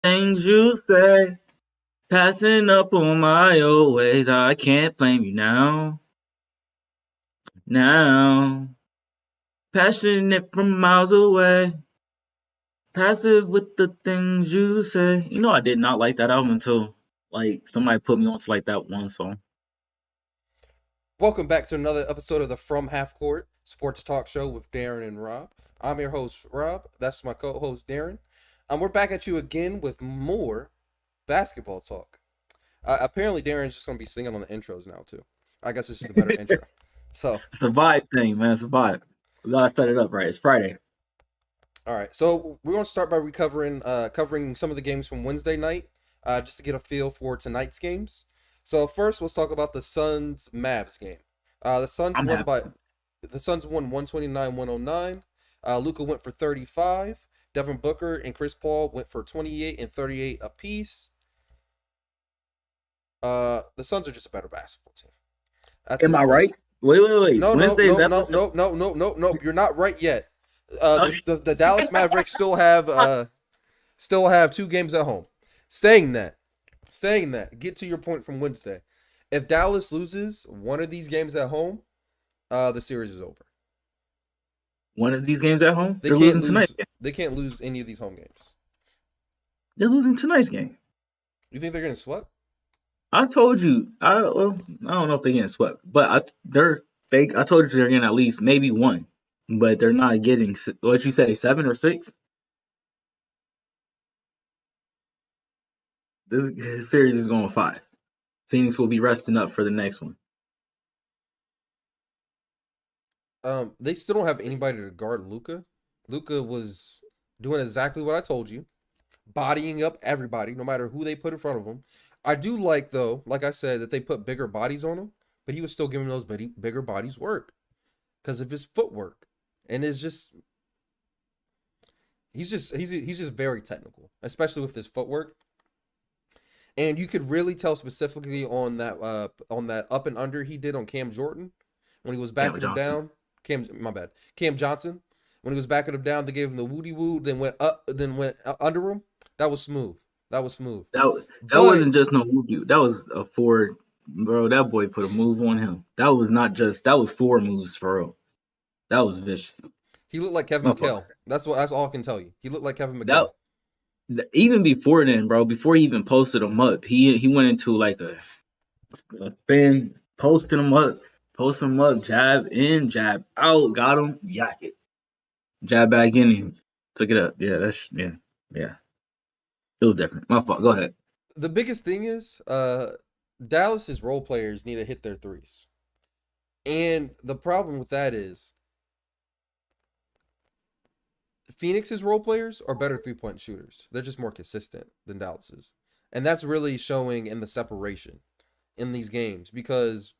Things you say, passing up on my old ways. I can't blame you now. Now, passionate from miles away, passive with the things you say. You know, I did not like that album until like somebody put me on to like that one song. Welcome back to another episode of the From Half Court Sports Talk Show with Darren and Rob. I'm your host, Rob. That's my co host, Darren. We're back at you again with more basketball talk. Apparently, Darren's just going to be singing on the intros now, too. I guess it's just a better intro. So, It's a vibe thing, man. It's a vibe. We gotta set it up right. It's Friday. all right. So, we're going to start by covering some of the games from Wednesday night, just to get a feel for tonight's games. So, first, let's talk about the Suns Mavs game. The Suns I'm won happy. by The Suns won 129-109. Luka went for 35. Devin Booker and Chris Paul went for 28 and 38 apiece. The Suns are just a better basketball team at Am this I point. right? Wait. No, no, Wednesday's no, no, episode. no, no, no, no, no. You're not right yet. Okay. The Dallas Mavericks still have 2 games at home. Saying that, get to your point from Wednesday. If Dallas loses one of these games at home, the series is over. One of these games at home, They they're can't losing tonight's lose. game. They can't lose any of these home games. They're losing tonight's game. You think they're gonna sweep? I told you. I don't know if they're getting swept, but I told you they're getting at least maybe one, but they're not getting what you say 7 or 6. This series is going 5. Phoenix will be resting up for the next one. They still don't have anybody to guard Luka. Luka was doing exactly what I told you, bodying up everybody, no matter who they put in front of him. I do like though, like I said, that they put bigger bodies on him, but he was still giving those bigger bodies work because of his footwork, and it's just he's just very technical, especially with his footwork. And you could really tell specifically on that up and under he did on Cam Jordan when he was Cam backing him Johnson. down. Cam Johnson when he was backing him down, they gave him the woody woo, then went under him. That was smooth. That was smooth. That But wasn't just no move, dude. That was a 4, bro. That boy put a move on him. That was 4 moves for real. That was vicious. he looked like Kevin Motherfucker. McHale. That's all I can tell you. He looked like Kevin That McHale. even before then, bro. Before he even posted him up, he went into like a spin, posting him up, jab in, jab out, got him, yak it, jab back in, and took it up. Yeah. It was different. My fault. Go ahead. The biggest thing is Dallas's role players need to hit their threes. And the problem with that is Phoenix's role players are better 3-point shooters. They're just more consistent than Dallas's. And that's really showing in the separation in these games because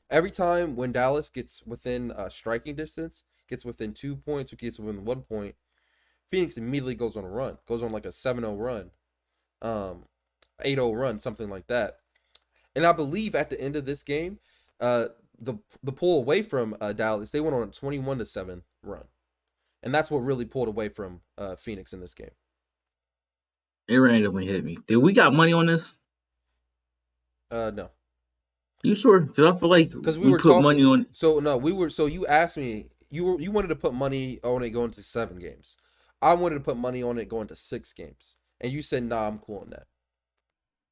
every time when Dallas gets within striking distance, gets within 2 points, or gets within 1 point, Phoenix immediately goes on a run, goes on like a 7-0 run, 8-0 run, something like that. And I believe at the end of this game, uh, the pull away from Dallas, they went on a 21-7 run. And that's what really pulled away from Phoenix in this game. It randomly hit me. Did we got money on this? No, You sure? Because I feel like because we we were put talking. money on. So no, we were. So you asked me. You wanted to put money on it going to 7 games. I wanted to put money on it going to 6 games, and you said, "Nah, I'm cool on that."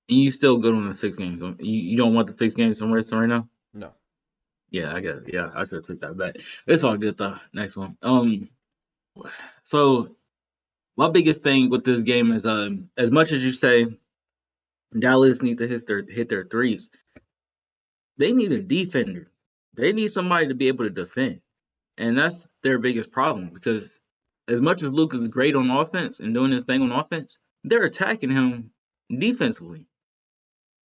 And you still good on the 6 games. You don't want the 6 games from racing right now? No. Yeah, I get it. Yeah, I should have took that back. It's all good though. Next one. So my biggest thing with this game is as much as you say Dallas need to hit their threes, they need a defender. They need somebody to be able to defend. And that's their biggest problem because as much as Luke is great on offense and doing his thing on offense, they're attacking him defensively.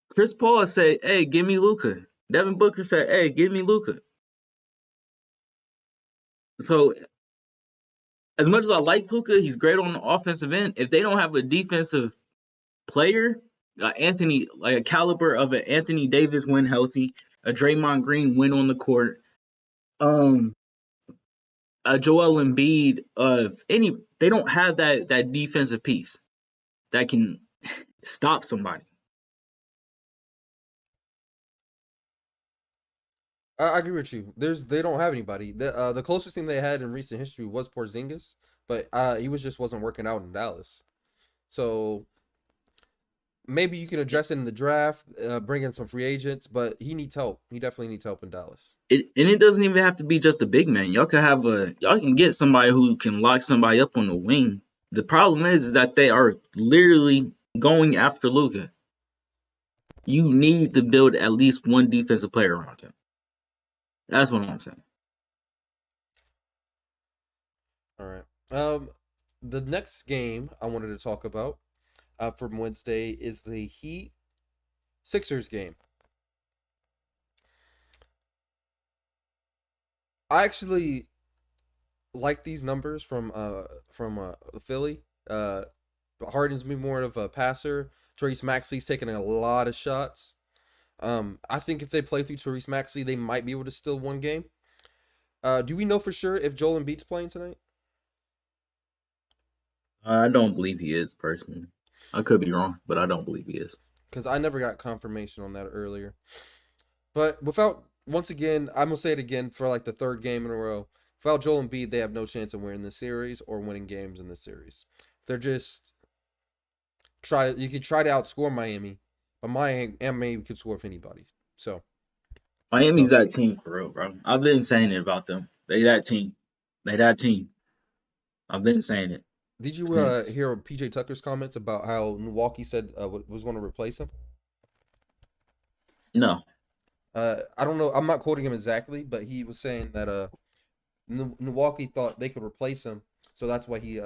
Chris Paul said, "Hey, give me Luca." Devin Booker said, "Hey, give me Luca." So as much as I like Luca, he's great on the offensive end. If they don't have a defensive player, like a caliber of an Anthony Davis when healthy, a Draymond Green when on the court, um, a Joel Embiid, they don't have that defensive piece. that can stop somebody. I agree with you. They don't have anybody. The closest thing they had in recent history was Porzingis, but he wasn't working out in Dallas. So maybe you can address it in the draft, bring in some free agents, but he needs help. He definitely needs help in Dallas. And it doesn't even have to be just a big man. Y'all can get somebody who can lock somebody up on the wing. The problem is that they are literally going after Luka. You need to build at least one defensive player around him. That's what I'm saying. All right. The next game I wanted to talk about from Wednesday is the Heat Sixers game. I actually like these numbers from Philly. Harden's been more of a passer. Therese Maxey's taking a lot of shots. I think if they play through Therese Maxey, they might be able to steal one game. Do we know for sure if Joel Embiid's playing tonight? I don't believe he is personally. I could be wrong, but I don't believe he is. Because I never got confirmation on that earlier. But once again, I'm gonna say it again for like the third game in a row. Without Joel Embiid, they have no chance of winning this series or winning games in this series. They're just you could try to outscore Miami, but Miami could score with anybody. So Miami's that team for real, bro. I've been saying it about them. They that team. They that team. I've been saying it. Did you hear PJ Tucker's comments about how Milwaukee said was going to replace him? No. I don't know. I'm not quoting him exactly, but he was saying that Milwaukee thought they could replace him, so that's why he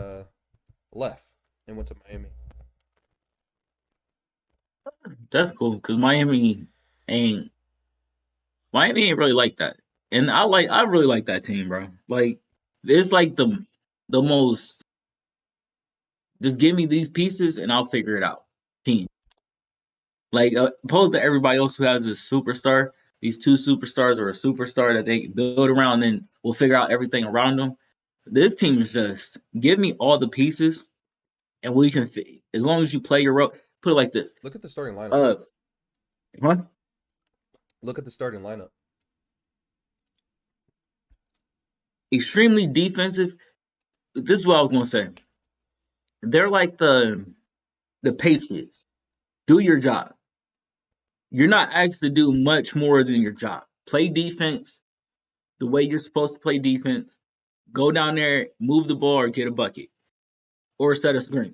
left and went to Miami. That's cool because ain't really like that, and I really like that team, bro. Like it's like the most. Just give me these pieces and I'll figure it out. Team. Like opposed to everybody else who has a superstar, these two superstars or a superstar that they build around, and then we'll figure out everything around them. This team is just give me all the pieces, and we can as long as you play your role. Put it like this. Look at the starting lineup. What? Look at the starting lineup. Extremely defensive. This is what I was gonna say. They're like the Patriots. Do your job. You're not asked to do much more than your job. Play defense the way you're supposed to play defense. Go down there, move the ball, or get a bucket, or set a screen.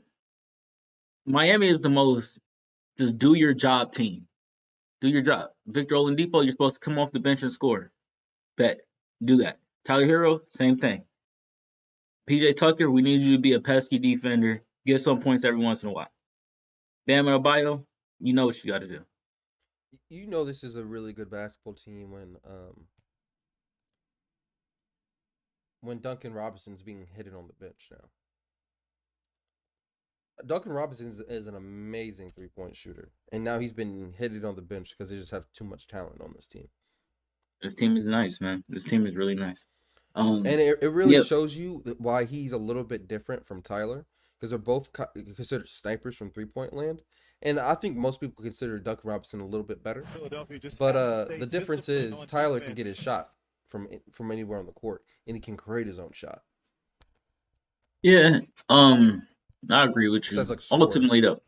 Miami is the most just do your job team. Do your job. Victor Oladipo, you're supposed to come off the bench and score. Bet. Do that. Tyler Hero, same thing. PJ Tucker, we need you to be a pesky defender. Get some points every once in a while. Bam Adebayo, you know what you got to do. You know this is a really good basketball team when Duncan Robinson's being hidden on the bench now. Duncan Robinson is an amazing 3-point shooter, and now he's been hidden on the bench because they just have too much talent on this team. This team is nice, man. This team is really nice. And it really shows you why he's a little bit different from Tyler, because they're both considered snipers from 3-point land. And I think most people consider Duncan Robinson a little bit better. But the difference is Tyler can get his shot from anywhere on the court, and he can create his own shot. Yeah, I agree with you. Like ultimately, though,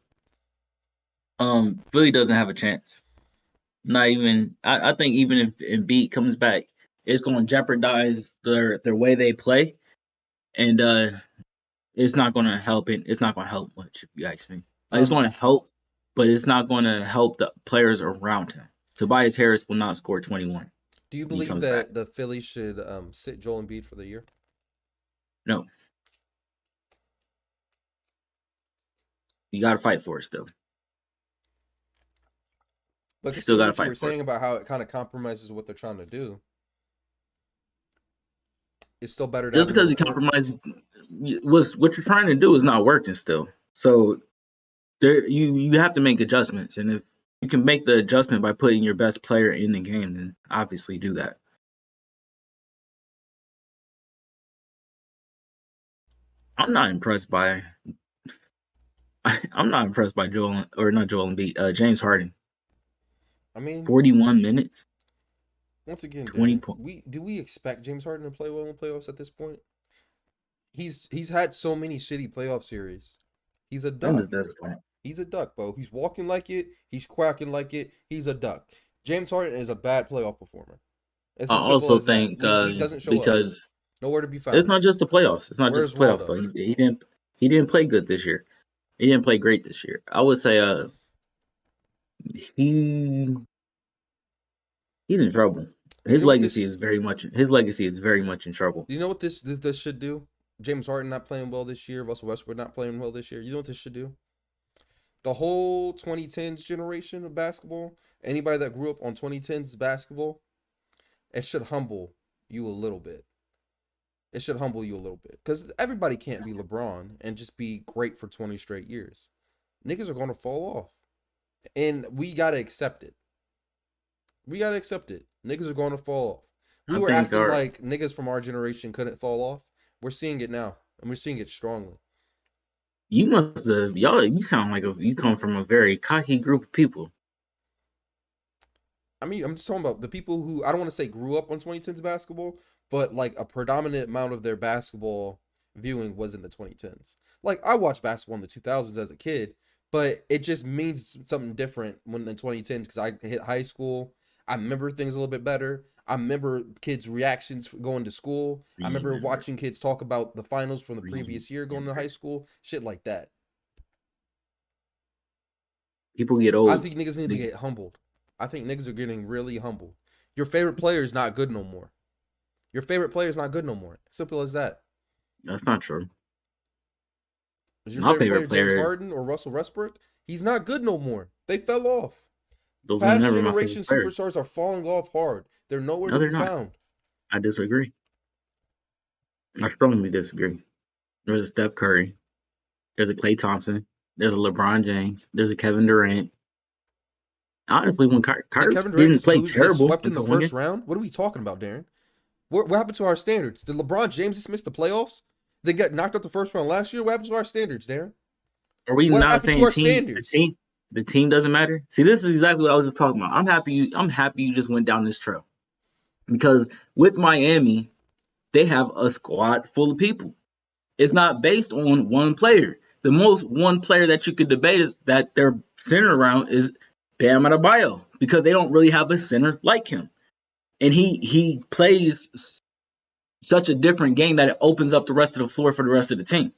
Philly doesn't have a chance. Not even. I think even if Embiid comes back, it's going to jeopardize their way they play, and it's not going to help it. It's not going to help much, if you ask me. It's going to help, but it's not going to help the players around him. Tobias Harris will not score 21. Do you believe that the Phillies should sit Joel Embiid for the year? No. You got to fight for it still. But you still got to fight. You were saying about how it kind of compromises what they're trying to do. It's still better to just because you compromise. What you're trying to do is not working still. So there, you have to make adjustments, and if you can make the adjustment by putting your best player in the game, then obviously do that. I'm not impressed by I'm not impressed by not Joel Embiid, James Harden. I mean, 41 minutes, once again, 20 Darren, points. do we expect James Harden to play well in playoffs at this point? He's had so many shitty playoff series. He's a That is duck. disappointing. He's a duck, bro. He's walking like it. He's quacking like it. He's a duck. James Harden is a bad playoff performer. It's I as simple also as that. think He doesn't show up. because Nowhere to be it's found. not just the playoffs. It's not just Where's the playoffs. Waldo? So he didn't play good this year. He didn't play great this year. I would say he he's in trouble. You His know what legacy this? is very much in trouble. You know what this should do? James Harden not playing well this year. Russell Westbrook not playing well this year. You know what this should do? The whole 2010s generation of basketball, anybody that grew up on 2010s basketball, it should humble you a little bit. It should humble you a little bit. Because everybody can't be LeBron and just be great for 20 straight years. Niggas are going to fall off. And we got to accept it. We got to accept it. Niggas are going to fall off. We I were think acting like niggas from our generation couldn't fall off. We're seeing it now. And we're seeing it strongly. you must have y'all. You sound like you come from a very cocky group of people. I mean, I'm just talking about the people who, I don't want to say grew up on 2010s basketball, but like a predominant amount of their basketball viewing was in the 2010s. Like, I watched basketball in the 2000s as a kid, but it just means something different when in the 2010s because I hit high school. I remember things a little bit better. I remember kids' reactions going to school. I remember Remember, watching kids talk about the finals from the previous year going to remember. high school, shit like that. People get I old. think niggas need to get humbled. I think niggas are getting really humbled. Your favorite player is not good no more. Your favorite player is not good no more. Simple as that. That's not true. Is your My favorite player favorite James player. Harden or Russell Westbrook? He's not good no more. They fell off. Those were Past never my generation favorite players. superstars are falling off hard. They're nowhere No, to they're be not. found. I disagree. I strongly disagree. There's a Steph Curry. There's a Klay Thompson. There's a LeBron James. There's a Kevin Durant. Honestly, when Did Kyrie Kevin Durant didn't just play lose, get terrible swept in the until first winning, round? What are we talking about, Darren? What happened to our standards? Did LeBron James just miss the playoffs? They got knocked out the first round last year. What happened to our standards, Darren? are we What not happened to saying our team? standards? The team doesn't matter. See, this is exactly what I was just talking about. I'm happy. I'm happy you just went down this trail because with Miami, they have a squad full of people. It's not based on one player. The most one player that you could debate is that their center around is Bam Adebayo because they don't really have a center like him, and he plays such a different game that it opens up the rest of the floor for the rest of the team.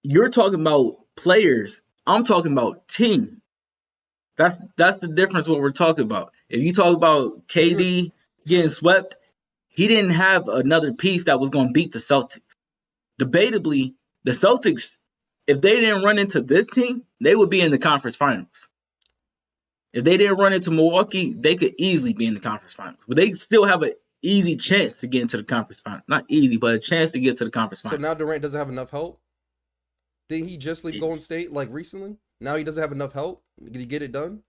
You're talking about players. I'm talking about team. That's the difference. What we're talking about. If you talk about If you're KD getting swept, he didn't have another piece that was going to beat the Celtics. Debatably, the Celtics, if they didn't run into this team, they would be in the conference finals. If they didn't run into Milwaukee, they could easily be in the conference finals. But they still have an easy chance to get into the conference finals. Not easy, but a chance to get to the conference so finals. now Durant doesn't have enough help. Did he just leave Golden State like recently? Now he doesn't have enough help. Did he get it done?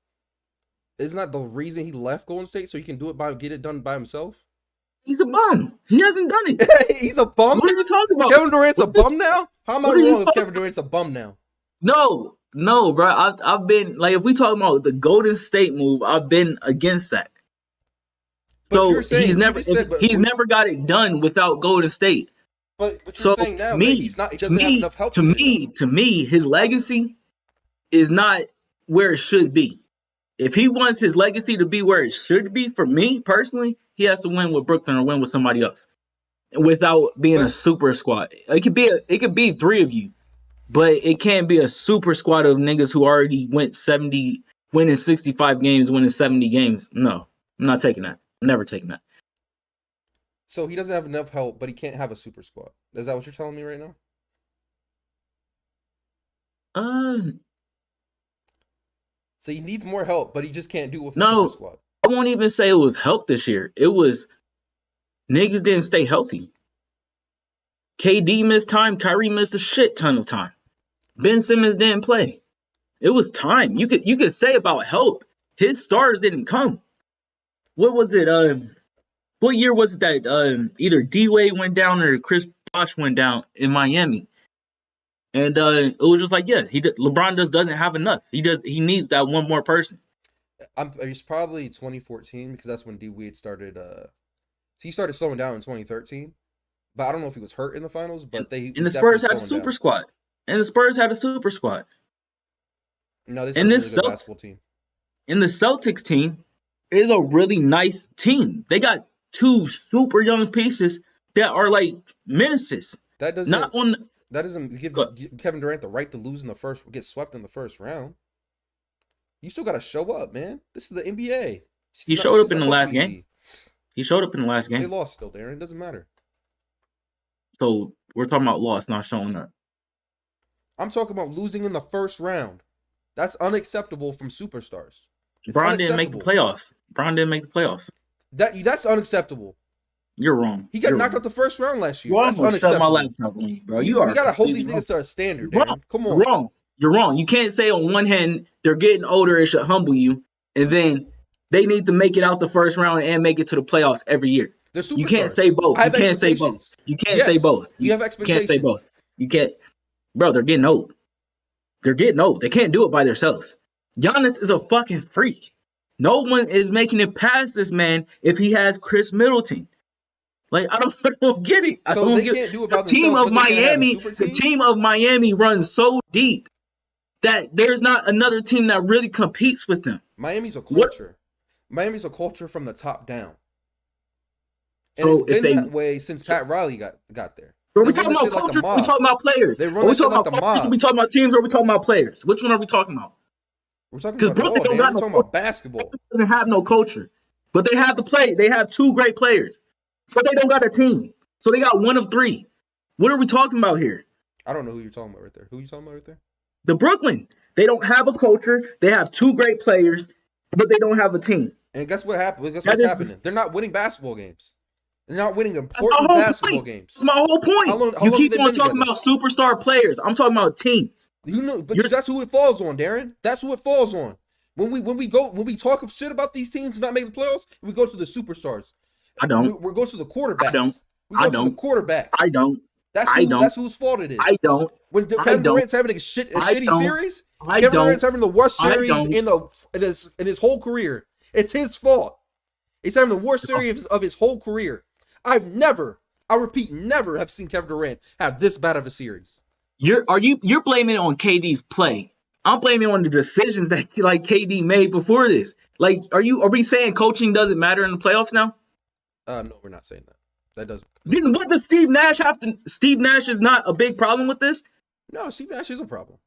Isn't that the reason he left Golden State so he can get it done by himself? He's a bum. He hasn't done it. He's a bum. What are you talking about? Kevin Durant's a bum now. How am I What are you wrong if talking? Kevin Durant's a bum now? No, bro. I've been like, if we talk about the Golden State move, I've been against that. But So you're saying you just said, he's never got it done without Golden State. but you're So saying now to that he's me, not. He to doesn't have me, enough help to to get it done. me, to me, his legacy is not where it should be. If he wants his legacy to be where it should be, for me personally, he has to win with Brooklyn or win with somebody else without being a But super squad. It could be three of you, but it can't be a super squad of niggas who already went 70, winning 65 games, winning 70 games. No, I'm not taking that. I'm never taking that. so he doesn't have enough help, but he can't have a super squad. Is that what you're telling me right now? Uh, So he needs more help, but he just can't do it with a super no, squad. I won't even say it was help this year. It was niggas didn't stay healthy. KD missed time. Kyrie missed a shit ton of time. Ben Simmons didn't play. It was time. You could say about help. His stars didn't come. What was it? What year was it that either D Wade went down or Chris Bosh went down in Miami? And it was just like, yeah, LeBron just doesn't have enough. He needs that one more person. It's probably 2014 because that's when D Wade started. He started slowing down in 2013, but I don't know if he was hurt in the finals. But And the Spurs had a super squad. And the Spurs had a super squad. No, this is a really good basketball team. And the Celtics team is a really nice team. They got two super young pieces that are like menaces. That doesn't give Kevin Durant the right to lose in the first, get swept in the first round. You still got to show up, man. This is the NBA. He showed up in the last game. He showed up in the last game. They lost still, Darren. It doesn't matter. So we're talking about loss, not showing up. I'm talking about losing in the first round. That's unacceptable from superstars. Bron didn't make the playoffs. That's unacceptable. You're wrong. He got knocked out the first round last year. That's unacceptable. Shut my laptop on you, bro. You gotta hold these niggas to a standard, Darren. Come on. You're wrong. You can't say on one hand they're getting older, it should humble you, and then they need to make it out the first round and make it to the playoffs every year. You can't say both. You can't say both. You can't say both. You have expectations. You can't say both. You can't. Bro, they're getting old. They're getting old. They can't do it by themselves. Giannis is a fucking freak. No one is making it past this man if he has Chris Middleton. Like, I don't get it. So they can't do it by themselves. The team of Miami runs so deep that there's not another team that really competes with them. Miami's a culture. Miami's a culture from the top down. And so it's been that way since Pat Riley got there. Are we talking about culture? Are we talking about players? They run shit like the mob. Are we talking about teams or are we talking about players? Which one are we talking about? We're talking about all, We're talking about basketball. They doesn't have no culture. But they have the play. They have two great players. But they don't got a team. So they got one of three. What are we talking about here? I don't know who you're talking about right there. Who are you talking about right there? The Brooklyn. They don't have a culture. They have two great players, but they don't have a team. And guess what happened? Guess what's happening? They're not winning basketball games. They're not winning important basketball games. That's my whole point. You keep on talking about superstar players. I'm talking about teams. You know, but that's who it falls on, Darren. That's who it falls on. When we talk of shit about these teams not making the playoffs, we go to the superstars. I don't. We go to the quarterbacks. I don't. We go to the quarterbacks. I don't. That's whose fault it is. I don't. When Kevin Durant's having a shitty series, Kevin Durant's having the worst series in his whole career. It's his fault. He's having the worst series of his whole career. I repeat, never have seen Kevin Durant have this bad of a series. You're blaming it on KD's play. I'm blaming it on the decisions that like KD made before this. Like, are we saying coaching doesn't matter in the playoffs now? No, we're not saying that. That doesn't. Then what does Steve Nash have to? Steve Nash is not a big problem with this. No, Steve Nash is a problem.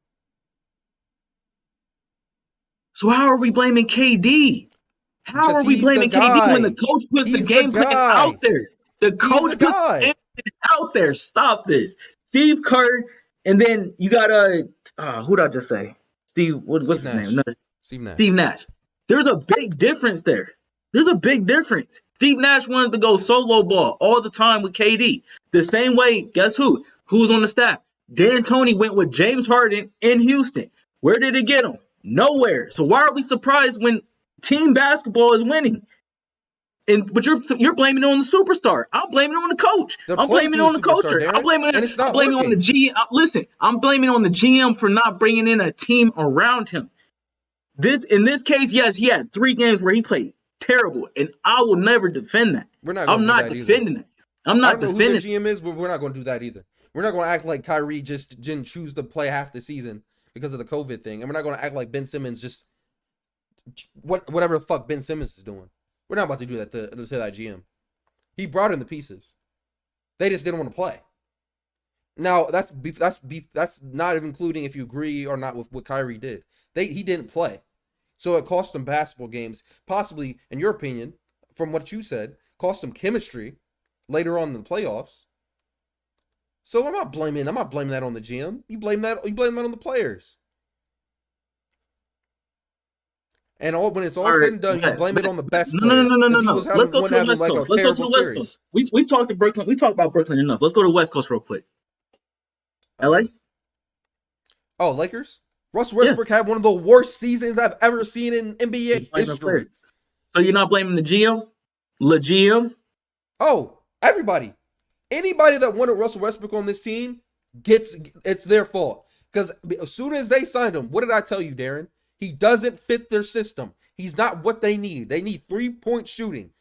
So how are we blaming KD? How are we blaming KD when the coach puts the game plan out there? The coach puts the game plan out there. Stop this. Steve Kerr, and then you got who did I just say? Steve. What's his name? No, Steve Nash. Steve Nash. There's a big difference there. There's a big difference. Steve Nash wanted to go solo ball all the time with KD. The same way, guess who? Who's on the staff? D'Antoni went with James Harden in Houston. Where did it get him? Nowhere. So why are we surprised when team basketball is winning? But you're blaming it on the superstar. I'm blaming it on the coach. I'm blaming it on the culture. I'm blaming it on the GM. Listen, I'm blaming it on the GM for not bringing in a team around him. In this case, yes, he had 3 games where he played terrible, and I will never defend that. I'm not defending that. I'm not defending. I don't know who the GM is, but we're not going to do that either. We're not going to act like Kyrie just didn't choose to play half the season because of the COVID thing, and we're not going to act like Ben Simmons just whatever the fuck Ben Simmons is doing. We're not about to do that to that GM. He brought in the pieces. They just didn't want to play. Now that's not even including if you agree or not with what Kyrie did. He didn't play. So it cost them basketball games, possibly, in your opinion, from what you said, cost them chemistry later on in the playoffs. So I'm not blaming that on the GM. You blame that on the players. And when it's all said and done, you blame it on the best player. No. Let's go to the West Coast. Let's go to the West Coast. We've talked to Brooklyn. We talked about Brooklyn enough. Let's go to the West Coast real quick. LA? Oh, Lakers? Russell Westbrook had one of the worst seasons I've ever seen in NBA history. So you're not blaming the GM? The GM? Oh, everybody. Anybody that wanted Russell Westbrook on this team it's their fault. Because as soon as they signed him, what did I tell you, Darren? He doesn't fit their system. He's not what they need. They need 3-point shooting.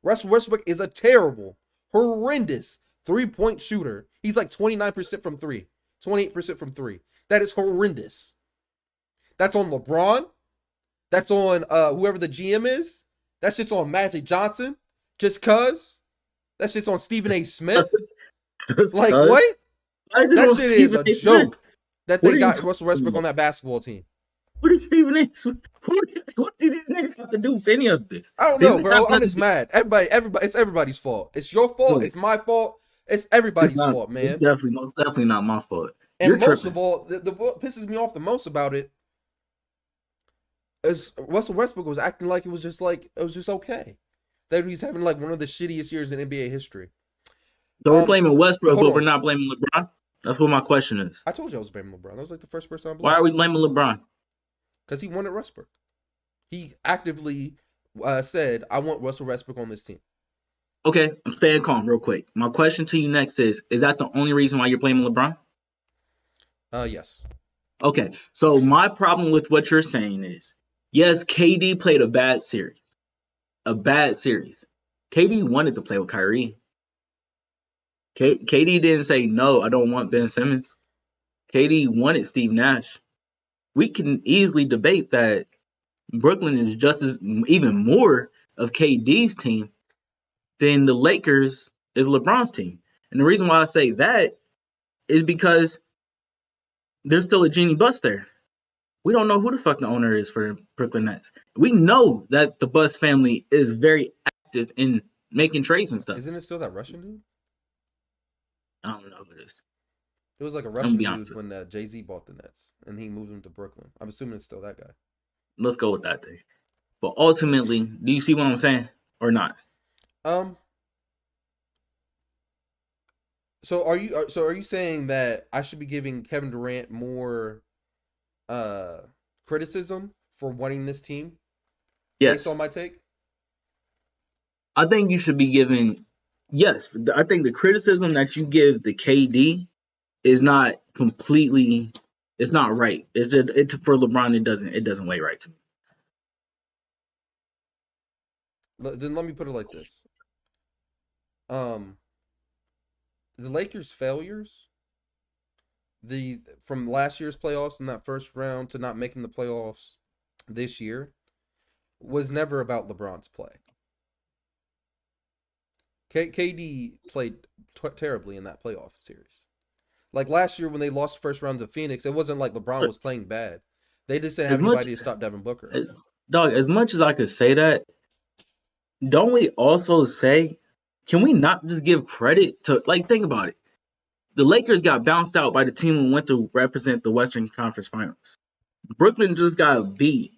Russell Westbrook is a terrible, horrendous 3-point shooter. He's like 29% from three, 28% from three. That is horrendous. That's on LeBron. That's on whoever the GM is. That shit's on Magic Johnson. Just cuz. That shit's on Stephen A. Smith. Like, what? That shit is a joke that they got Russell Westbrook on that basketball team. What is Stephen A. Smith? What do these niggas have to do with any of this? I don't know, bro. I'm just mad. Everybody, it's everybody's fault. It's your fault. It's my fault. It's everybody's fault, man. It's most definitely not my fault. And most of all, what pisses me off the most about it is Russell Westbrook was acting like it was just okay. That he's having like one of the shittiest years in NBA history. So we're blaming Westbrook, but we're not blaming LeBron? That's what my question is. I told you I was blaming LeBron. That was like the first person I blamed. Why are we blaming LeBron? Because he wanted Westbrook. He actively said, I want Russell Westbrook on this team. Okay, I'm staying calm real quick. My question to you next is that the only reason why you're blaming LeBron? Yes. Okay, so my problem with what you're saying is, yes, KD played a bad series. A bad series. KD wanted to play with Kyrie. KD didn't say, no, I don't want Ben Simmons. KD wanted Steve Nash. We can easily debate that Brooklyn is just as even more of KD's team than the Lakers is LeBron's team. And the reason why I say that is because there's still a Genie Bus there. We don't know who the fuck the owner is for Brooklyn Nets. We know that the Bus family is very active in making trades and stuff. Isn't it still that Russian dude? I don't know who it is. It was like a Russian dude when Jay-Z bought the Nets and he moved him to Brooklyn. I'm assuming it's still that guy. Let's go with that thing. But ultimately, do you see what I'm saying or not? So are you saying that I should be giving Kevin Durant more criticism for wanting this team? Yes. Based on my take? I think you should be giving yes. I think the criticism that you give the KD is not completely. It's not right. It's just for LeBron. It doesn't weigh right to me. Then let me put it like this. The Lakers' failures, from last year's playoffs in that first round to not making the playoffs this year, was never about LeBron's play. KD played terribly in that playoff series. Like last year when they lost first round to Phoenix, it wasn't like LeBron was playing bad. They just didn't have anybody to stop Devin Booker. Dog, as much as I could say that, don't we also say, can we not just give credit to, like, think about it. The Lakers got bounced out by the team who went to represent the Western Conference Finals. Brooklyn just got beat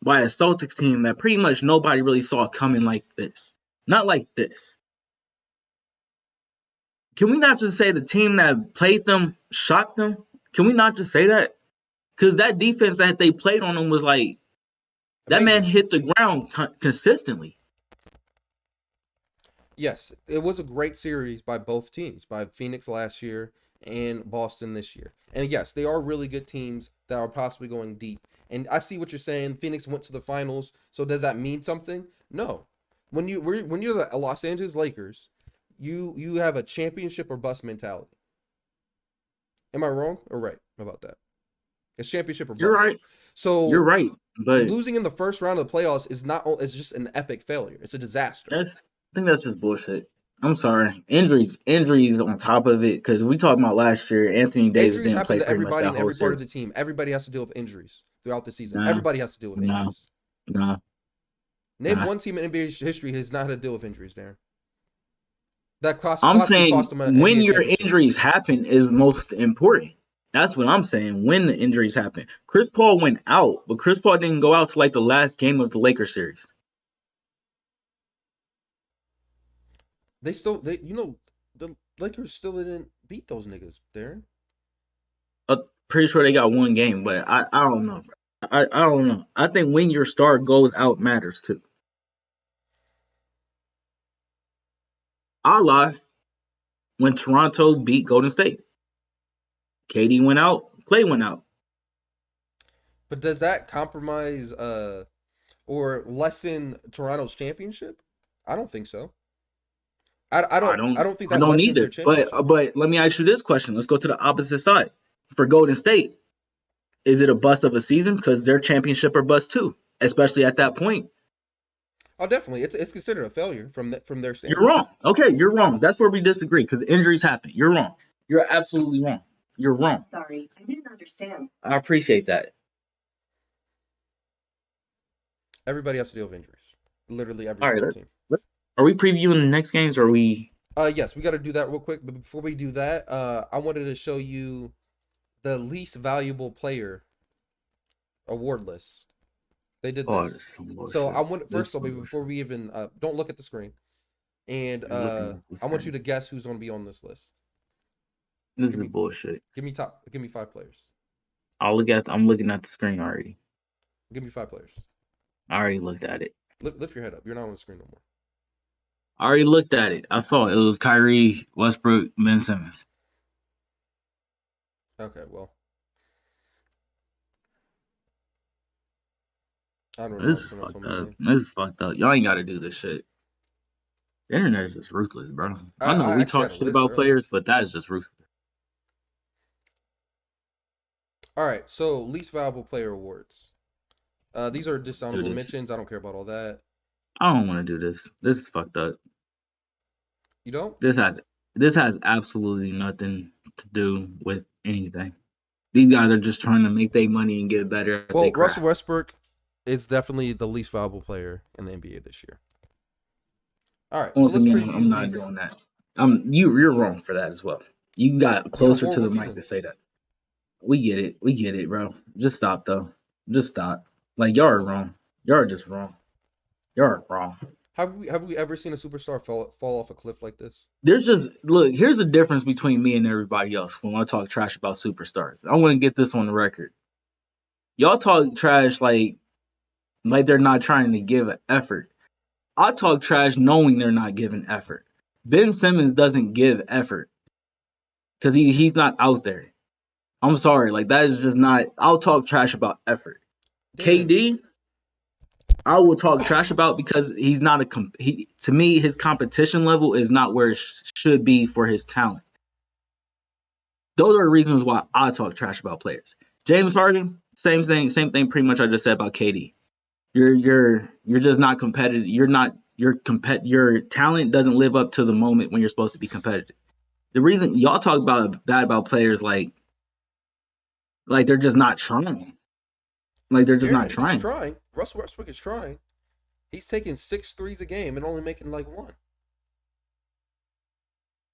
by a Celtics team that pretty much nobody really saw coming like this. Not like this. Can we not just say the team that played them shocked them? Can we not just say that? Because that defense that they played on them was like, that man hit the ground consistently. Yes, it was a great series by both teams, by Phoenix last year and Boston this year. And yes, they are really good teams that are possibly going deep. And I see what you're saying. Phoenix went to the finals, so does that mean something? No. When you're the Los Angeles Lakers, you have a championship or bust mentality. Am I wrong or right about that? It's championship or bust. You're right. So you're right, but losing in the first round of the playoffs is just an epic failure. It's a disaster. I think that's just bullshit. I'm sorry. Injuries on top of it, because we talked about last year, Anthony Davis injuries didn't play to everybody in every part of the team. Everybody has to deal with injuries throughout the season. Everybody has to deal with injuries. Name one team in NBA history has not had to deal with injuries, Darren. I'm saying when your injuries happen is most important. That's what I'm saying. When the injuries happen, Chris Paul went out, but Chris Paul didn't go out to like the last game of the Lakers series. The Lakers still didn't beat those niggas, Darren. Pretty sure they got one game, but I don't know. I don't know. I think when your star goes out matters too. A la when Toronto beat Golden State. KD went out, Clay went out. But does that compromise or lessen Toronto's championship? I don't think so. I don't think I that don't lessens their either. But championship. let me ask you this question. Let's go to the opposite side. For Golden State, is it a bust of a season? Because their championship are bust too, especially at that point. Oh, definitely. It's considered a failure from their You're wrong. standards. Okay, you're wrong. That's where we disagree because injuries happen. You're wrong. You're absolutely wrong. You're wrong. Sorry, I didn't understand. I appreciate that. Everybody has to deal with injuries. Literally every All right. single team. Are we previewing the next games or are we? Yes, we got to do that real quick. But before we do that, I wanted to show you the least valuable player award list. They did Oh, this. this is some bullshit. So I want This first is of all, some before we even don't look at the screen, and I'm looking at the I want you screen. to guess who's going to be on this list. This Give is me- bullshit. Give me 5 players. I'm looking at the screen already. Give me 5 players. I already looked at it. Lift your head up. You're not on the screen no more. I already looked at it. I saw it. It was Kyrie, Westbrook, Ben Simmons. Okay, well, I don't know. This is Someone told fucked me his up. name. This is fucked up. Y'all ain't got to do this shit. The internet is just ruthless, bro. I know I we actually talk had a shit list about earlier. players, but that is just ruthless. All right, so least valuable player awards. These are dishonorable this. mentions. I don't care about all that. I don't want to do this. This is fucked up. You don't? This has absolutely nothing to do with anything. These guys are just trying to make their money and get better at Well, their craft. Russell Westbrook is definitely the least valuable player in the NBA this year. All right, Once so let's again, preview I'm not these. doing that. You're wrong for that as well. You got closer to the horrible mic season. to say that. We get it, bro. Just stop though. Just stop. Like y'all are wrong. Y'all are just wrong. Y'all are wrong. Have we ever seen a superstar fall off a cliff like this? There's just look. Here's the difference between me and everybody else when I talk trash about superstars. I want to get this on the record. Y'all talk trash like they're not trying to give an effort. I talk trash knowing they're not giving effort. Ben Simmons doesn't give effort because he's not out there. I'm sorry, like that is just not. I'll talk trash about effort. Darren, KD, I will talk trash about because he's not to me, his competition level is not where it should be for his talent. Those are the reasons why I talk trash about players. James Harden, same thing. Pretty much I just said about KD. You're just not competitive. Your talent doesn't live up to the moment when you're supposed to be competitive. The reason y'all talk bad about players like they're just not trying. Like they're just not Darren, trying. he's trying. Russell Westbrook is trying. He's taking 6 threes a game and only making like 1.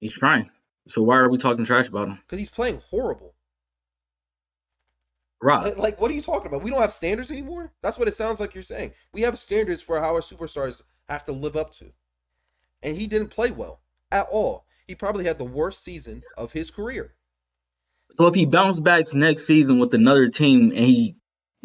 He's trying. So why are we talking trash about him? Because he's playing horrible. Rob, Like, what are you talking about? We don't have standards anymore? That's what it sounds like you're saying. We have standards for how our superstars have to live up to. And he didn't play well at all. He probably had the worst season of his career. so if he bounce back next season with another team and he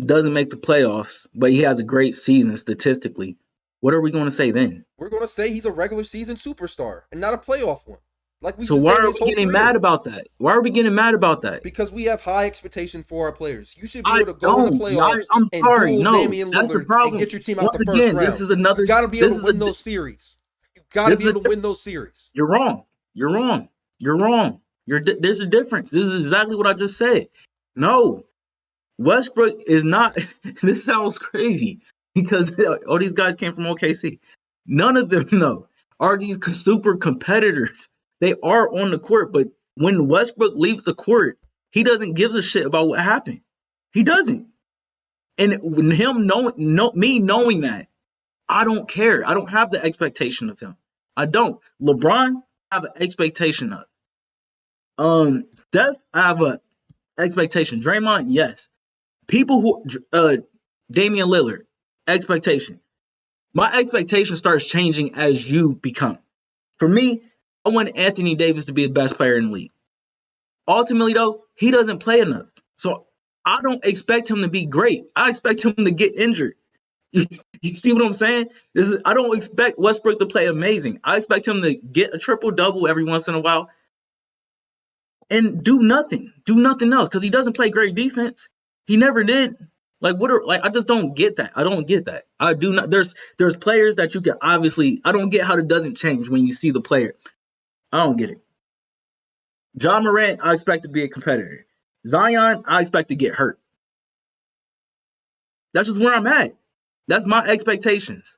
doesn't make the playoffs, but he has a great season statistically, what are we going to say then? We're going to say he's a regular season superstar and not a playoff one. Like we've So been why saying are his we whole getting career. mad about that? Why are we getting mad about that? Because we have high expectation for our players. You should be I able to go in the don't. playoffs I'm and sorry. duel No, Damian that's the Lillard problem. and get your team out Once the first again, round. this is another. You got to be able this to is win a- those series. You got to this be is able to win those series. You're wrong. You're wrong. You're wrong. There's a difference. This is exactly what I just said. No, Westbrook is not. This sounds crazy because all these guys came from OKC. None of them, no, are these super competitors. They are on the court, but when Westbrook leaves the court, he doesn't give a shit about what happened. He doesn't. And him knowing that, I don't care. I don't have the expectation of him. I don't. LeBron, I have an expectation of. Steph, I have an expectation. Draymond, yes. People who Damian Lillard, expectation. My expectation starts changing as you become. For me, I want Anthony Davis to be the best player in the league. Ultimately, though, he doesn't play enough. So I don't expect him to be great. I expect him to get injured. You see what I'm saying? I don't expect Westbrook to play amazing. I expect him to get a triple double every once in a while. and do nothing else because he doesn't play great defense. He never did. I just don't get that. I don't get that. I do not. There's players that you can obviously. I don't get how it doesn't change when you see the player. I don't get it. John Morant, I expect to be a competitor. Zion, I expect to get hurt. That's just where I'm at. That's my expectations.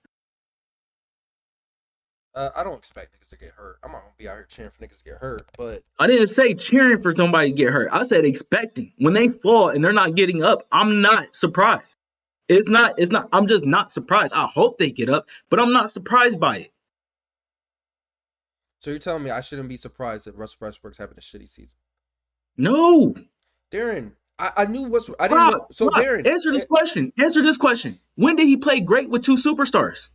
I don't expect niggas to get hurt. I'm not gonna be out here cheering for niggas to get hurt, but I didn't say cheering for somebody to get hurt. I said expecting. When they fall and they're not getting up, I'm not surprised. It's not. I'm just not surprised. I hope they get up, but I'm not surprised by it. so you're telling me I shouldn't be surprised that Russell Westbrook's having a shitty season? No, Darren, I knew I didn't know. So Rob, Darren, answer this question. Answer this question. When did he play great with two superstars?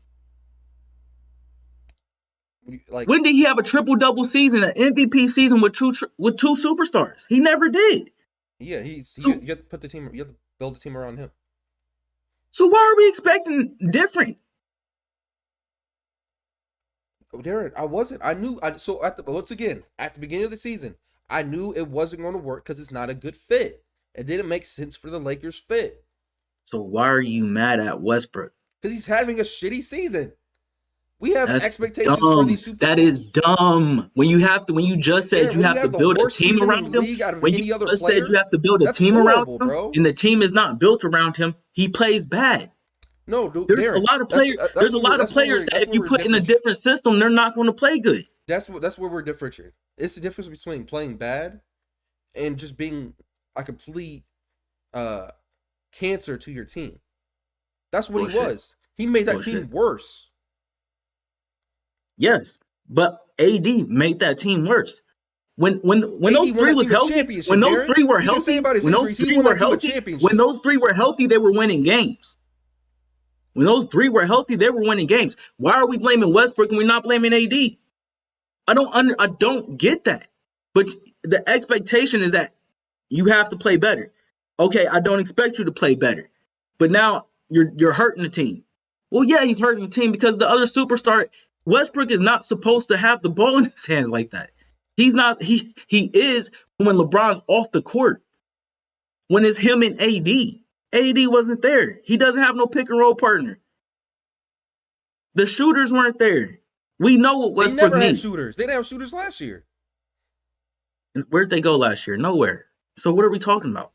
like When did he have a triple-double season, an MVP season with two superstars? He never did. yeah, you have to put the team. You have to build a team around him. So why are we expecting different? Oh, Darren, I wasn't. I knew. Once again, at the beginning of the season, I knew it wasn't going to work because it's not a good fit. It didn't make sense for the Lakers fit. So why are you mad at Westbrook? Because he's having a shitty season. We have That's expectations dumb. for these superstars. That is dumb. When you just said you have to build a team around him. When you just said you have to build a team around him, bro. And the team is not built around him, he plays bad. No, dude, there's Darren, a lot of players. There's a lot of players that if you put in a different system, they're not going to play good. That's where we're differentiating. It's the difference between playing bad and just being a complete cancer to your team. That's what he was. He made that team worse. Yes, but AD made that team worse. When those three was healthy, when those three were healthy, when those three were healthy, they were winning games. When those three were healthy, they were winning games. Why are we blaming Westbrook and we're not blaming AD? I don't get that. But the expectation is that you have to play better. Okay, I don't expect you to play better. But now you're hurting the team. Well, yeah, he's hurting the team because the other superstar, Westbrook, is not supposed to have the ball in his hands like that. He's not. He is when LeBron's off the court. When it's him and AD. AD wasn't there. He doesn't have no pick and roll partner. The shooters weren't there. We know what Westbrook needs. They never had shooters. They didn't have shooters last year. Where'd they go last year? Nowhere. So what are we talking about?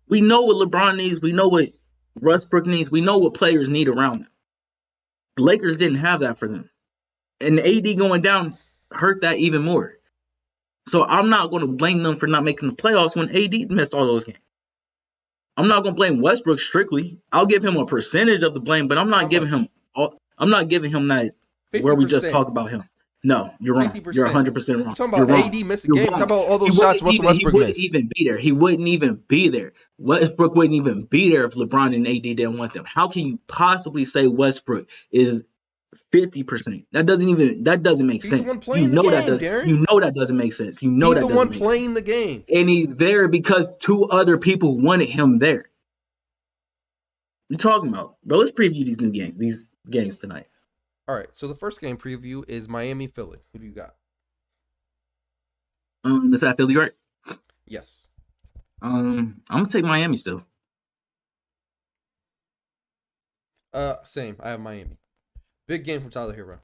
We know what LeBron needs. We know what Westbrook needs. We know what players need around them. The Lakers didn't have that for them. And AD going down hurt that even more. So I'm not going to blame them for not making the playoffs when AD missed all those games. I'm not going to blame Westbrook strictly. I'll give him a percentage of the blame, but I'm not giving him that 50%. Where we just talk about him. No, you're wrong. 50%. You're 100% wrong. You're talking about AD missing games. How about all those shots Russell Westbrook missed? He wouldn't even be there. He wouldn't even be there. Westbrook wouldn't even be there if LeBron and AD didn't want them. How can you possibly say Westbrook is 50%? That doesn't make sense. He's the one playing the game, Darren. You know that doesn't make sense. You know he's that the one playing the game. And he's there because two other people wanted him there. What are you talking about? Bro, let's preview these games tonight. All right, so the first game preview is Miami-Philly. Who do you got? Is that Philly, right? Yes. I'm gonna take Miami still. Same. I have Miami. Big game from Tyler Hero.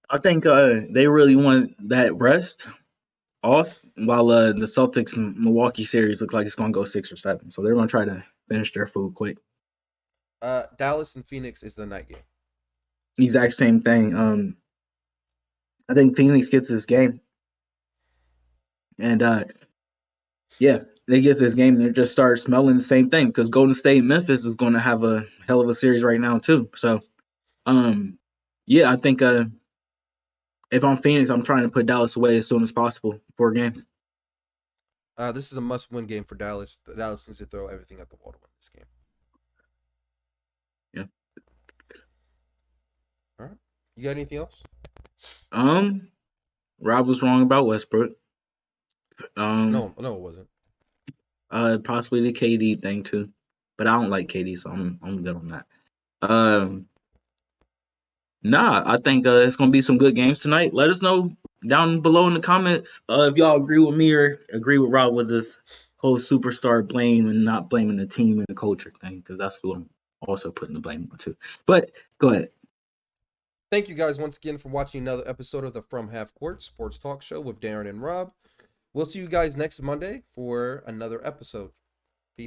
I think they really want that rest off while the Celtics Milwaukee series look like it's gonna go 6 or 7. So they're gonna try to finish their food quick. Dallas and Phoenix is the night game. Exact same thing. I think Phoenix gets this game. And yeah, they get this game and they just start smelling the same thing because Golden State and Memphis is going to have a hell of a series right now too. So yeah, I think if I'm Phoenix, I'm trying to put Dallas away as soon as possible. 4 games. This is a must-win game for Dallas. Dallas needs to throw everything at the wall to win this game. Yeah. All right. You got anything else? Rob was wrong about Westbrook. No, it wasn't. Possibly the KD thing too, but I don't like KD, so I'm good on that. Nah, I think it's gonna be some good games tonight. Let us know down below in the comments if y'all agree with me or agree with Rob with this whole superstar blame and not blaming the team and the culture thing, because that's what I'm also putting the blame on too. But go ahead. Thank you guys once again for watching another episode of the From Half Court Sports Talk Show with Darren and Rob. We'll see you guys next Monday for another episode.